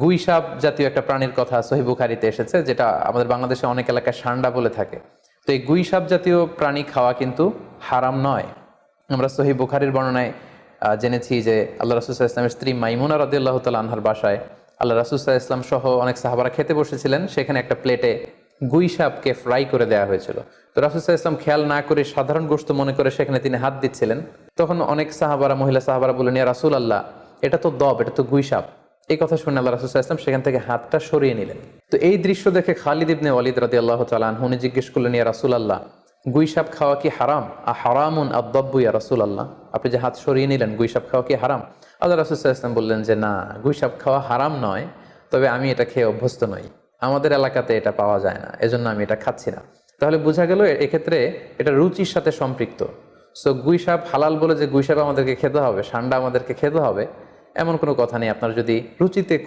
গুইসাপ জাতীয় একটা প্রাণীর কথা সহিহ বুখারীতে এসেছে, যেটা আমাদের বাংলাদেশে অনেক এলাকায় সান্ডা বলে থাকে। তো এই গুইসাপ জাতীয় প্রাণী খাওয়া কিন্তু হারাম নয়। আমরা সহিহ বুখারীর বর্ণনায় জেনেছি যে আল্লাহ রাসূল সাল্লাল্লাহু আলাইহি ওয়াসাল্লামের স্ত্রী মাইমুনা রাদিয়াল্লাহু তাআলা আনহার বাসায় আল্লাহ রাসূল সাল্লাল্লাহু আলাইহি ওয়াসাল্লাম সহ অনেক সাহাবারা খেতে বসেছিলেন। সেখানে একটা প্লেটে গুইসাপকে ফ্রাই করে দেওয়া হয়েছিল। তো রাসূল সাল্লাল্লাহু আলাইহি ওয়াসাল্লাম খেয়াল না করে সাধারণ গোশত মনে করে সেখানে তিনি হাত দিচ্ছিলেন। তখন অনেক সাহাবারা, মহিলা সাহাবারা বললেন, ইয়া রাসূলুল্লাহ, এটা তো দব, এটা তো গুইসাপ। এই কথা শুনে আল্লাহ রাসূল সাল্লাল্লাহু আলাইহি ওয়াসাল্লাম সেখান থেকে হাতটা সরিয়ে নিলেন। তো এই দৃশ্য দেখে খালিদ ইবনে ওয়ালিদ রাদিয়াল্লাহু তাআলা আনহু উনি জিজ্ঞেস করলেন, ইয়া রাসূলুল্লাহ, গুইসাপ খাওয়া কি হারাম? হারামুন আদ-দাব্বু ইয়া রাসূলুল্লাহ, আপনি যে হাত সরিয়ে নিলেন, গুইসাপ খাওয়া কি হারাম? আল্লাহ রাসূল সাল্লাল্লাহু আলাইহি ওয়াসাল্লাম বললেন যে না, গুইসাপ খাওয়া হারাম নয়, তবে আমি এটা খেয়ে অভ্যস্ত নই, আমাদের এলাকাতে এটা পাওয়া যায় না, এজন্য আমি এটা খাচ্ছি না। তাহলে বোঝা গেল এক্ষেত্রে এটা রুচির সাথে সম্পৃক্ত। সো গুইসাপ হালাল বলে যে গুইসাপ আমাদেরকে খেতে হবে, সান্ডা আমাদেরকে খেতে হবে, এমন কোনো কথা নেই। আপনার যদি রুচিতে